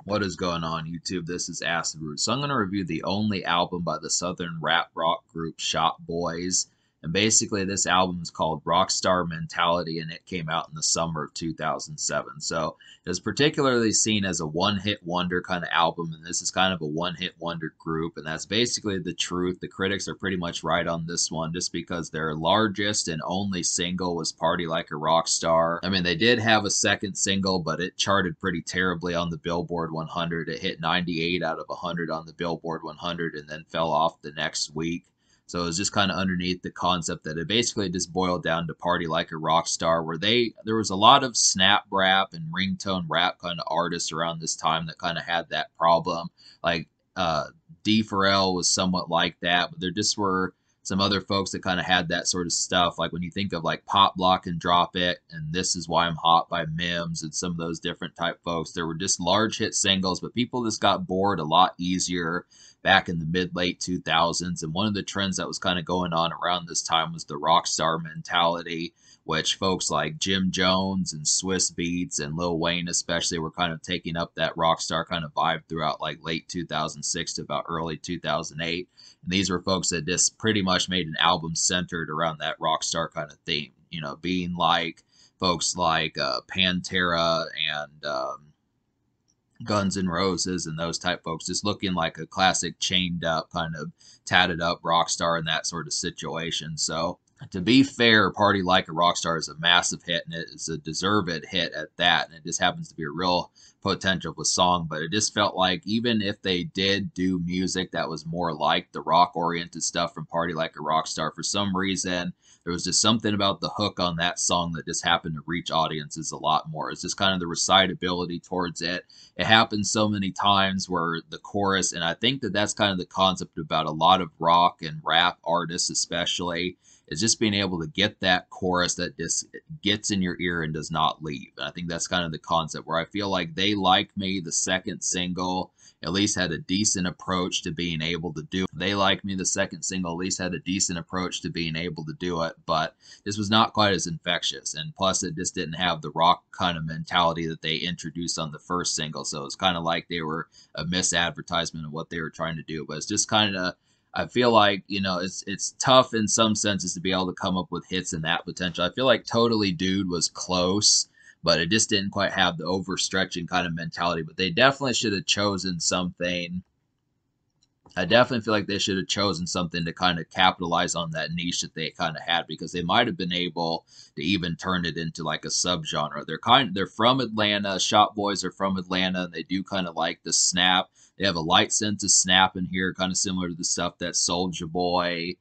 What is going on, YouTube? This is Acid Root. So I'm going to review the only album by the southern rap rock group Shop Boys. And basically this album is called Rockstar Mentality, and it came out in the summer of 2007. So it was particularly seen as a one-hit wonder kind of album, and this is kind of a one-hit wonder group, and that's basically the truth. The critics are pretty much right on this one, just because their largest and only single was Party Like a Rock Star. I mean, they did have a second single, but it charted pretty terribly on the Billboard 100. It hit 98 out of 100 on the Billboard 100 and then fell off the next week. So it was just kind of underneath the concept that it basically just boiled down to Party Like a Rock Star, where there was a lot of snap rap and ringtone rap kind of artists around this time that kind of had that problem. Like D. Pharrell was somewhat like that, but there just were some other folks that kind of had that sort of stuff. Like when you think of like Pop Block and Drop It and This Is Why I'm Hot by Mims and some of those different type folks, there were just large hit singles, but people just got bored a lot easier back in the mid-late 2000s. And one of the trends that was kind of going on around this time was the rock star mentality, which folks like Jim Jones and Swiss Beats and Lil Wayne especially were kind of taking up that rock star kind of vibe throughout like late 2006 to about early 2008. And these were folks that just pretty much made an album centered around that rock star kind of theme, you know, being like folks like Pantera and Guns N' Roses and those type folks, just looking like a classic chained up, kind of tatted up rock star in that sort of situation. So, to be fair, Party Like a Rockstar is a massive hit, and it is a deserved hit at that. And it just happens to be a real potential song. But it just felt like even if they did do music that was more like the rock oriented stuff from Party Like a Rockstar, for some reason, there was just something about the hook on that song that just happened to reach audiences a lot more. It's just kind of the recitability towards it. It happens so many times where the chorus, and I think that that's kind of the concept about a lot of rock and rap artists, especially, is just being able to get that chorus that just gets in your ear and does not leave. And I think that's kind of the concept where I feel like They Like Me, the second single, at least had a decent approach to being able to do it. They Like Me, the second single, at least had a decent approach to being able to do it, but this was not quite as infectious. And plus, it just didn't have the rock kind of mentality that they introduced on the first single. So it's kind of like they were a misadvertisement of what they were trying to do. But it's just kind of, I feel like, you know, it's tough in some senses to be able to come up with hits in that potential. I feel like Totally Dude was close, but it just didn't quite have the overstretching kind of mentality. But they definitely should have chosen something. I definitely feel like they should have chosen something to kind of capitalize on that niche that they kind of had, because they might have been able to even turn it into like a subgenre. They're from Atlanta. Shop Boys are from Atlanta, and they do kind of like the snap. They have a light sense of snap in here, kind of similar to the stuff that Soulja Boy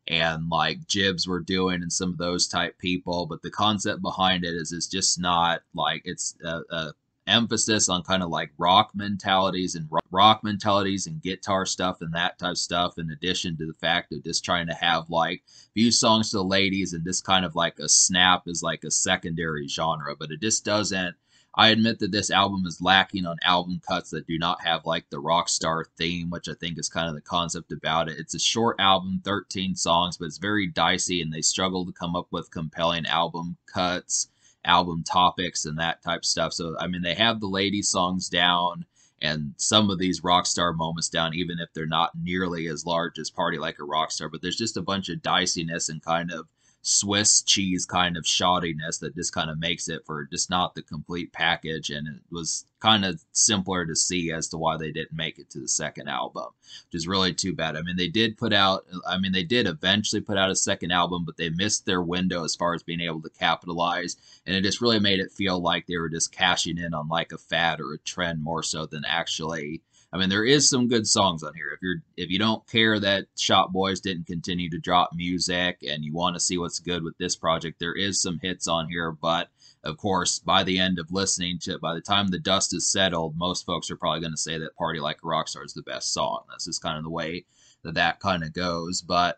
and like Jibs were doing and some of those type people. But the concept behind it is it's just not like it's a emphasis on kind of like rock mentalities and guitar stuff and that type of stuff, in addition to the fact of just trying to have like few songs to the ladies, and just kind of like a snap is like a secondary genre. But it just doesn't, I admit that this album is lacking on album cuts that do not have like the rock star theme, which I think is kind of the concept about it. It's a short album, 13 songs, but it's very dicey, and they struggle to come up with compelling album cuts, album topics, and that type stuff. So, I mean, they have the lady songs down and some of these rock star moments down, even if they're not nearly as large as Party Like a Rock Star. But there's just a bunch of diciness and kind of Swiss cheese kind of shoddiness that just kind of makes it for just not the complete package. And it was kind of simpler to see as to why they didn't make it to the second album, which is really too bad. I mean, they did eventually put out a second album, but they missed their window as far as being able to capitalize. And it just really made it feel like they were just cashing in on like a fad or a trend more so than actually, I mean, there is some good songs on here. If you don't care that Shop Boys didn't continue to drop music and you want to see what's good with this project, there is some hits on here. But of course, by the end of listening to it, by the time the dust is settled, most folks are probably going to say that Party Like a Rockstar is the best song. That's just kind of the way that kind of goes. But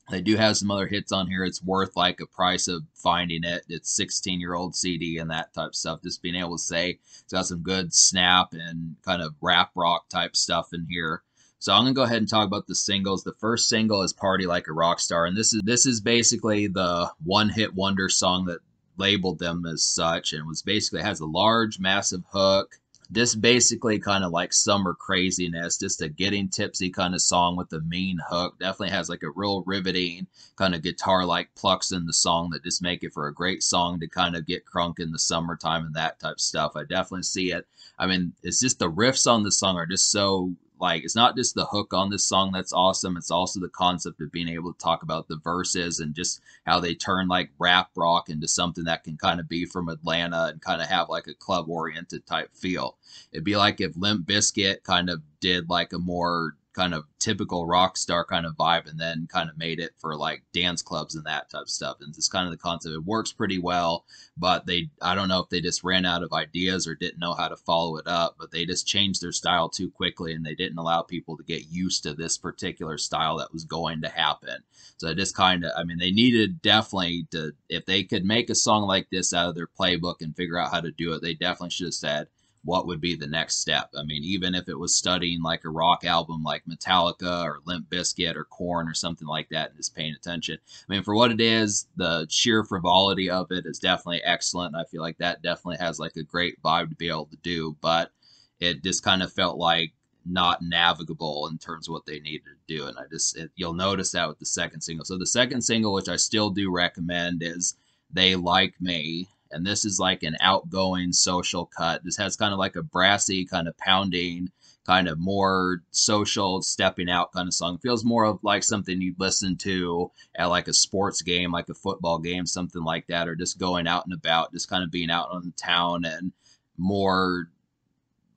they do have some other hits on here. It's worth like a price of finding it. It's 16-year-old CD and that type of stuff. Just being able to say it's got some good snap and kind of rap rock type stuff in here. So I'm gonna go ahead and talk about the singles. The first single is "Party Like a Rock Star," and this is basically the one-hit wonder song that labeled them as such, and was basically has a large, massive hook This basically kind of like summer craziness, just a getting tipsy kind of song with a mean hook. Definitely has like a real riveting kind of guitar like plucks in the song that just make it for a great song to kind of get crunk in the summertime and that type of stuff. I definitely see it. I mean, it's just the riffs on the song are just so like it's not just the hook on this song that's awesome. It's also the concept of being able to talk about the verses and just how they turn like rap rock into something that can kind of be from Atlanta and kind of have like a club oriented type feel. It'd be like if Limp Bizkit kind of did like a more kind of typical rock star kind of vibe and then kind of made it for like dance clubs and that type of stuff. And it's kind of the concept. It works pretty well, but I don't know if they just ran out of ideas or didn't know how to follow it up, but they just changed their style too quickly and they didn't allow people to get used to this particular style that was going to happen. So it just kind of, I mean, they needed definitely to, if they could make a song like this out of their playbook and figure out how to do it, they definitely should have said, what would be the next step? I mean, even if it was studying like a rock album like Metallica or Limp Bizkit or Korn or something like that and just paying attention. I mean, for what it is, the sheer frivolity of it is definitely excellent. I feel like that definitely has like a great vibe to be able to do, but it just kind of felt like not navigable in terms of what they needed to do. And you'll notice that with the second single. So the second single, which I still do recommend, is They Like Me. And this is like an outgoing social cut. This has kind of like a brassy, kind of pounding, kind of more social, stepping out kind of song. It feels more of like something you'd listen to at like a sports game, like a football game, something like that, or just going out and about, just kind of being out on the town and more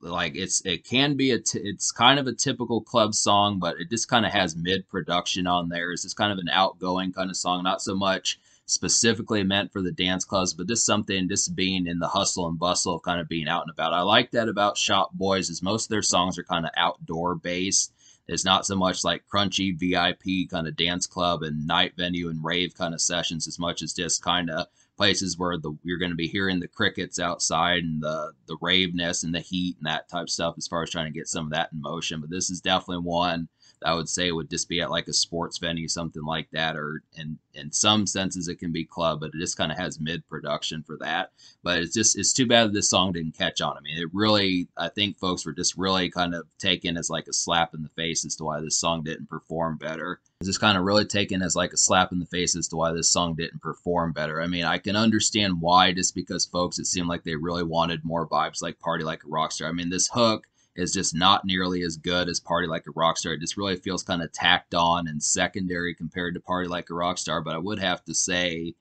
like it can be it's kind of a typical club song, but it just kind of has mid production on there. It's just kind of an outgoing kind of song, not so much specifically meant for the dance clubs, but just something just being in the hustle and bustle of kind of being out and about. I like that about Shop Boys is most of their songs are kind of outdoor based. It's not so much like crunchy VIP kind of dance club and night venue and rave kind of sessions as much as just kind of places where you're going to be hearing the crickets outside and the raveness and the heat and that type of stuff as far as trying to get some of that in motion. But this is definitely one that I would say would just be at like a sports venue, something like that, or in some senses it can be club, but it just kind of has mid production for that. But it's too bad that this song didn't catch on. I mean, it really, I think folks were just really kind of taken as like a slap in the face as to why this song didn't perform better. It's just kind of really taken as like a slap in the face as to why this song didn't perform better. I mean, I can understand why, just because folks, it seemed like they really wanted more vibes like Party Like a Rockstar. I mean, this hook is just not nearly as good as Party Like a Rockstar. It just really feels kind of tacked on and secondary compared to Party Like a Rockstar. But I would have to say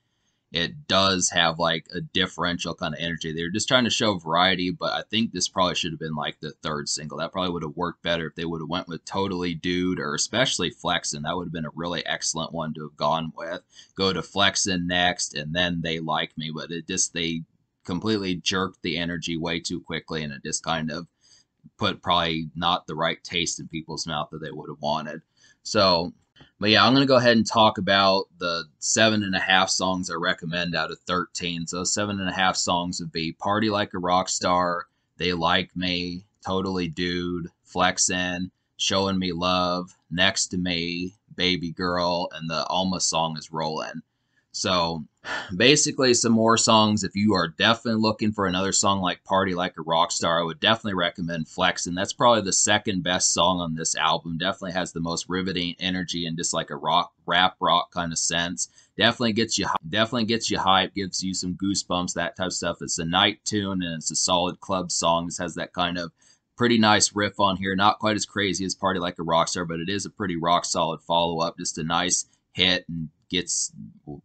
it does have like a differential kind of energy. They're just trying to show variety, but I think this probably should have been like the third single. That probably would have worked better if they would have went with Totally Dude or especially Flexin'. That would have been a really excellent one to have gone with. Go to Flexin' next and then They Like Me, but they completely jerked the energy way too quickly and it just kind of put probably not the right taste in people's mouth that they would have wanted. So, but yeah, I'm going to go ahead and talk about the 7.5 songs I recommend out of 13. So 7.5 songs would be Party Like a Rockstar, They Like Me, Totally Dude, Flexin', Showing Me Love, Next to Me, Baby Girl, and the Alma song is Rollin'. So basically some more songs. If you are definitely looking for another song like Party Like a Rockstar, I would definitely recommend Flexin'. That's probably the second best song on this album. Definitely has the most riveting energy and just like a rap rock kind of sense. Definitely gets you hype, gives you some goosebumps, that type of stuff. It's a night tune and it's a solid club song. This has that kind of pretty nice riff on here. Not quite as crazy as Party Like a Rockstar, but it is a pretty rock solid follow up. Just a nice hit and gets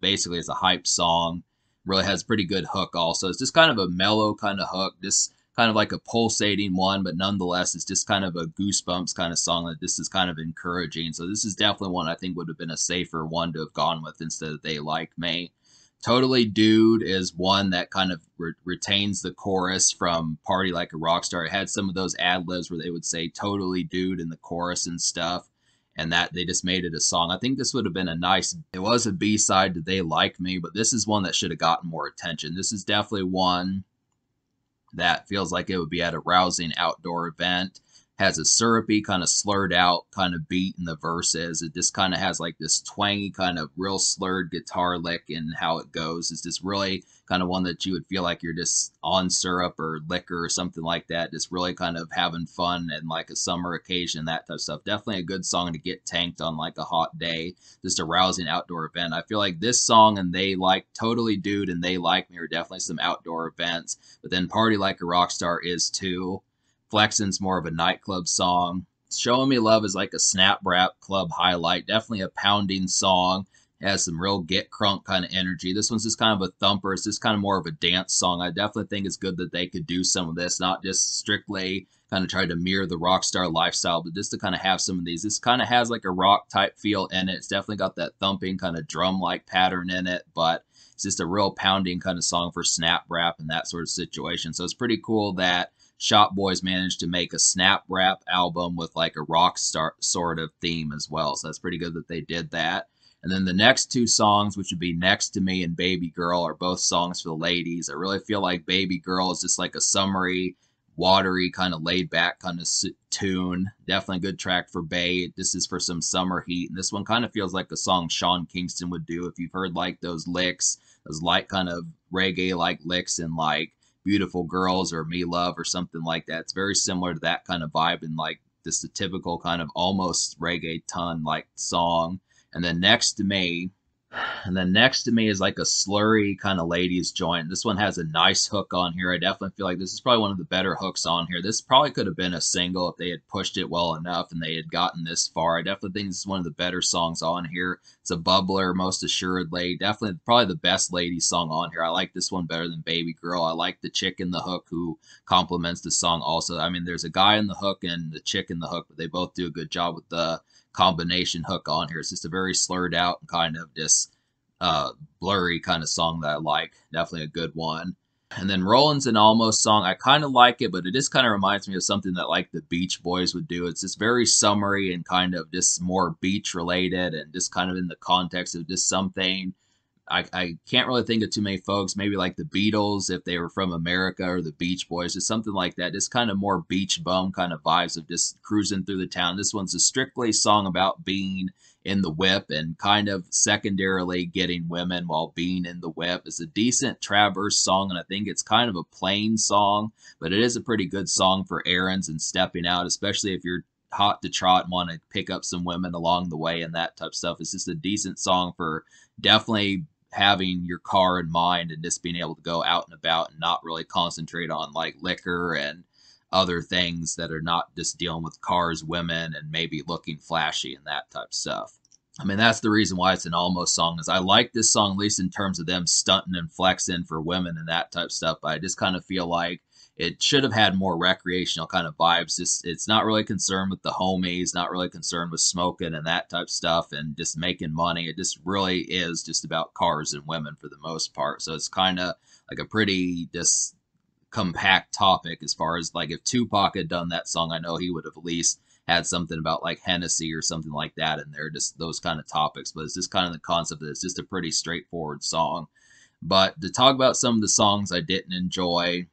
basically it's a hype song. Really has a pretty good hook also. It's just kind of a mellow kind of hook, just kind of like a pulsating one, but nonetheless it's just kind of a goosebumps kind of song that this is kind of encouraging. So this is definitely one I think would have been a safer one to have gone with instead of They Like Me. Totally Dude is one that kind of retains the chorus from Party Like a Rockstar. It had some of those ad-libs where they would say Totally Dude in the chorus and stuff, and that they just made it a song. I think this would have been it was a B-side to They Like Me, but this is one that should have gotten more attention. This is definitely one that feels like it would be at a rousing outdoor event. has a syrupy kind of slurred out kind of beat in the verses. It just kind of has like this twangy kind of real slurred guitar lick and how it goes. It's just really kind of one that you would feel like you're just on syrup or liquor or something like that. Just really kind of having fun and like a summer occasion, that type of stuff. Definitely a good song to get tanked on like a hot day. Just a rousing outdoor event. I feel like this song and They Like Totally Dude and They Like Me are definitely some outdoor events. But then Party Like a Rockstar is too. Flexin's more of a nightclub song. Showing Me Love is like a snap rap club highlight. Definitely a pounding song. It has some real get crunk kind of energy. This one's just kind of a thumper. It's just kind of more of a dance song. I definitely think it's good that they could do some of this, not just strictly kind of try to mirror the rock star lifestyle, but just to kind of have some of these. This kind of has like a rock type feel in it. It's definitely got that thumping kind of drum like pattern in it, but it's just a real pounding kind of song for snap rap and that sort of situation. So it's pretty cool that Shop Boys managed to make a snap rap album with like a rock star sort of theme as well. So that's pretty good that they did that. And then the next two songs, which would be Next to Me and Baby Girl, are both songs for the ladies. I really feel like Baby Girl is just like a summery, watery, kind of laid back kind of tune. Definitely a good track for Bae. This is for some summer heat. And this one kind of feels like a song Sean Kingston would do if you've heard like those licks, those light kind of reggae like licks in like Beautiful Girls or Me Love or something like that. It's very similar to that kind of vibe and like just a typical kind of almost reggaeton like song. And then Next to Me, and then Next to Me is like a slurry kind of ladies joint. This one has a nice hook on here. I definitely feel like this is probably one of the better hooks on here. This probably could have been a single if they had pushed it well enough and they had gotten this far. I definitely think this is one of the better songs on here. It's a bubbler, most assuredly. Definitely probably the best ladies song on here. I like this one better than Baby Girl. I like the chick in the hook who complements the song also. I mean, there's a guy in the hook and the chick in the hook, but they both do a good job with the combination hook on here. It's just a very slurred out and kind of just blurry kind of song that I like. Definitely a good one. And then Rollins and Almost song, I kind of like it, but it just kind of reminds me of something that like the Beach Boys would do. It's just very summery and kind of just more beach related and just kind of in the context of just something. I can't really think of too many folks, maybe like the Beatles if they were from America or the Beach Boys or something like that. Just kind of more beach bum kind of vibes of just cruising through the town. This one's a strictly song about being in the whip and kind of secondarily getting women while being in the whip. It's a decent Traverse song, and I think it's kind of a plain song, but it is a pretty good song for errands and stepping out, especially if you're hot to trot and want to pick up some women along the way and that type of stuff. It's just a decent song for definitely having your car in mind and just being able to go out and about and not really concentrate on like liquor and other things that are not just dealing with cars, women, and maybe looking flashy and that type of stuff. I mean, that's the reason why it's an almost song is I like this song, at least in terms of them stunting and flexing for women and that type of stuff. But I just kind of feel like it should have had more recreational kind of vibes. Just it's not really concerned with the homies, not really concerned with smoking and that type of stuff and just making money. It just really is just about cars and women for the most part. So it's kind of like a pretty just compact topic as far as like if Tupac had done that song, I know he would have at least had something about like Hennessy or something like that in there, just those kind of topics. But it's just kind of the concept that it's just a pretty straightforward song. But to talk about some of the songs I didn't enjoy,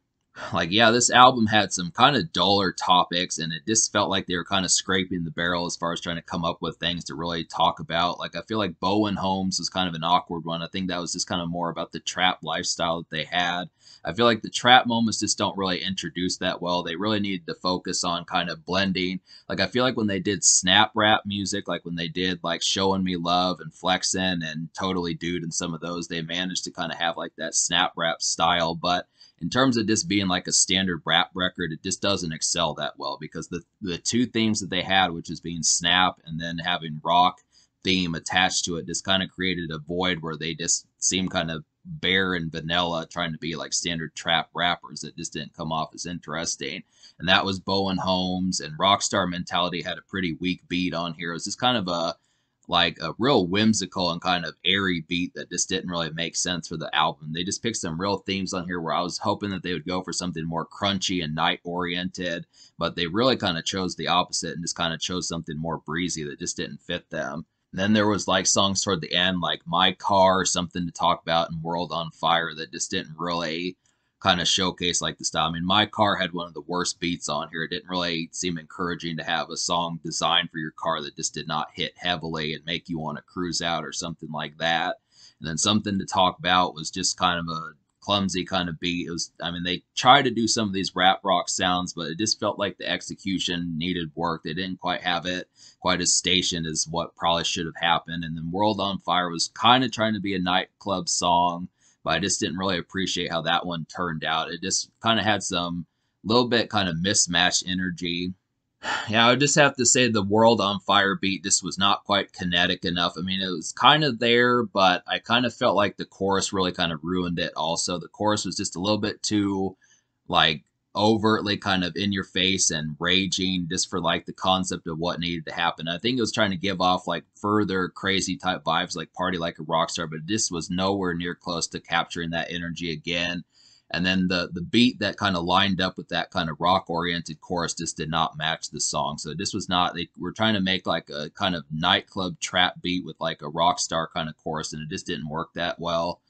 like, yeah, this album had some kind of duller topics, and it just felt like they were kind of scraping the barrel as far as trying to come up with things to really talk about. Like, I feel like Bowen Homes was kind of an awkward one. I think that was just kind of more about the trap lifestyle that they had. I feel like the trap moments just don't really introduce that well. They really needed to focus on kind of blending. Like, I feel like when they did snap rap music, like when they did like Showing Me Love and Flexin' and Totally Dude and some of those, they managed to kind of have like that snap rap style. But in terms of just being like a standard rap record, it just doesn't excel that well because the two themes that they had, which is being snap and then having rock theme attached to it, just kind of created a void where they just seem kind of bare and vanilla trying to be like standard trap rappers that just didn't come off as interesting. And that was Bowen Homes, and Rockstar Mentality had a pretty weak beat on here. It was just kind of a real whimsical and kind of airy beat that just didn't really make sense for the album. They just picked some real themes on here where I was hoping that they would go for something more crunchy and night oriented, but they really kind of chose the opposite and just kind of chose something more breezy that just didn't fit them. And then there was like songs toward the end like My Car, Something to Talk About, and World on Fire that just didn't really kind of showcase like the style. I mean, My Car had one of the worst beats on here. It didn't really seem encouraging to have a song designed for your car that just did not hit heavily and make you want to cruise out or something like that. And then Something to Talk About was just kind of a clumsy kind of beat. It was, I mean, they tried to do some of these rap rock sounds, but it just felt like the execution needed work. They didn't quite have it quite as stationed as what probably should have happened. And then World on Fire was kind of trying to be a nightclub song, but I just didn't really appreciate how that one turned out. It just kind of had some little bit kind of mismatched energy. Yeah, I would just have to say the World on Fire beat just was not quite kinetic enough. I mean, it was kind of there, but I kind of felt like the chorus really kind of ruined it also. The chorus was just a little bit too, like, overtly kind of in your face and raging just for like the concept of what needed to happen. I think it was trying to give off like further crazy type vibes like Party Like a Rockstar, but this was nowhere near close to capturing that energy again. And then the beat that kind of lined up with that kind of rock oriented chorus just did not match the song. So this was not, they were trying to make like a kind of nightclub trap beat with like a rock star kind of chorus, and it just didn't work that well.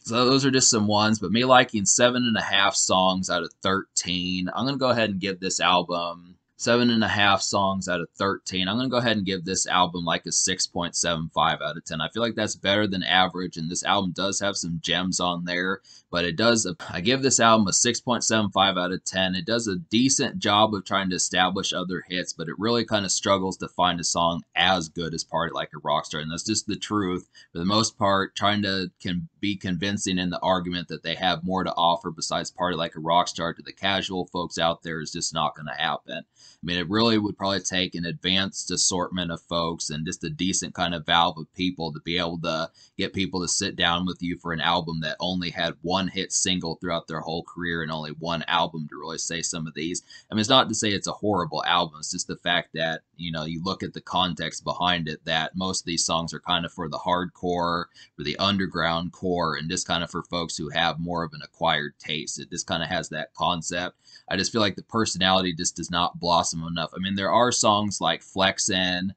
So those are just some ones, but me liking 7.5 songs out of 13. I'm gonna go ahead and give this album 7.5 songs out of 13. I'm gonna go ahead and give this album like a 6.75 out of 10. I feel like that's better than average, and this album does have some gems on there, but it does. I give this album a 6.75 out of 10. It does a decent job of trying to establish other hits, but it really kind of struggles to find a song as good as Party Like a Rockstar, and that's just the truth. For the most part, trying to be convincing in the argument that they have more to offer besides Party Like a Rockstar to the casual folks out there is just not going to happen. I mean, it really would probably take an advanced assortment of folks and just a decent kind of valve of people to be able to get people to sit down with you for an album that only had one hit single throughout their whole career and only one album to really say some of these. I mean, it's not to say it's a horrible album. It's just the fact that, you know, you look at the context behind it, that most of these songs are kind of for the hardcore, for the underground core, and just kind of for folks who have more of an acquired taste. It just kind of has that concept. I just feel like the personality just does not blossom enough. I mean, there are songs like Flexin'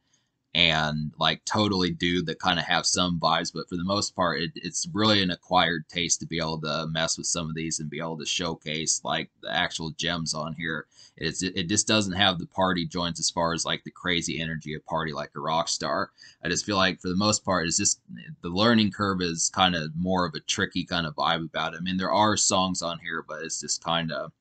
and like Totally Dude that kind of have some vibes, but for the most part, it's really an acquired taste to be able to mess with some of these and be able to showcase like the actual gems on here. It just doesn't have the party joints as far as like the crazy energy of Party Like a Rockstar. I just feel like for the most part, it's just the learning curve is kind of more of a tricky kind of vibe about it. I mean, there are songs on here, but it's just kind of,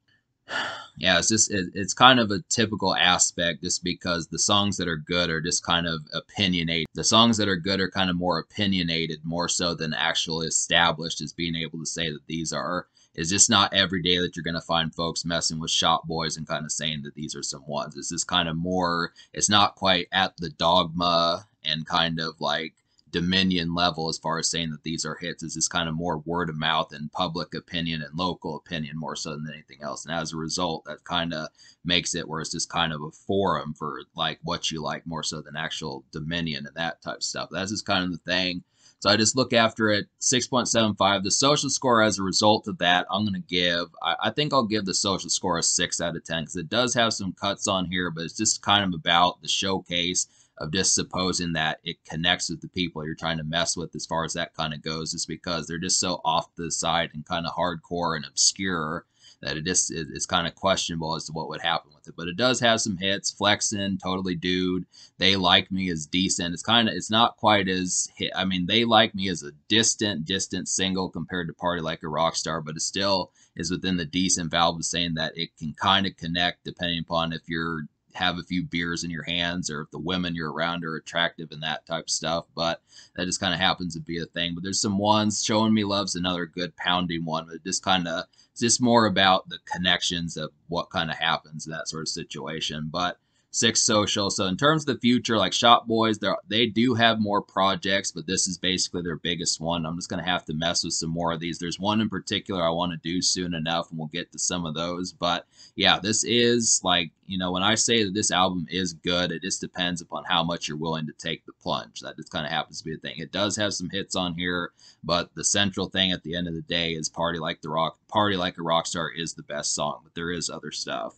yeah, it's kind of a typical aspect just because the songs that are good are just kind of opinionated. The songs that are good are kind of more opinionated, more so than actually established as being able to say that these are. It's just not every day that you're going to find folks messing with Shop Boys and kind of saying that these are some ones. It's just kind of more, it's not quite at the Dogma and kind of like Dominion level as far as saying that these are hits. Is just kind of more word of mouth and public opinion and local opinion more so than anything else. And as a result, that kind of makes it where it's just kind of a forum for like what you like more so than actual Dominion and that type of stuff. That's just kind of the thing. So I just look after it 6.75. The social score as a result of that, I'm going to give, I think I'll give the social score a 6 out of 10 because it does have some cuts on here, but it's just kind of about the showcase of just supposing that it connects with the people you're trying to mess with as far as that kind of goes, is because they're just so off to the side and kind of hardcore and obscure that it's kind of questionable as to what would happen with it. But it does have some hits. Flexin', Totally Dude, They Like Me is decent. It's not quite as hit. I mean, They Like Me is a distant single compared to Party Like a Rockstar, but it still is within the decent valve of saying that it can kind of connect depending upon if you're have a few beers in your hands or if the women you're around are attractive and that type of stuff. But that just kind of happens to be a thing. But there's some ones. Showing Me Love's another good pounding one, but it just kind of, it's just more about the connections of what kind of happens in that sort of situation. But 6 social. So in terms of the future, like Shop Boys, they do have more projects, but this is basically their biggest one. I'm just going to have to mess with some more of these. There's one in particular I want to do soon enough, and we'll get to some of those. But yeah, this is like, you know, when I say that this album is good, it just depends upon how much you're willing to take the plunge. That just kind of happens to be the thing. It does have some hits on here, but the central thing at the end of the day is Party Like a Rockstar is the best song, but there is other stuff.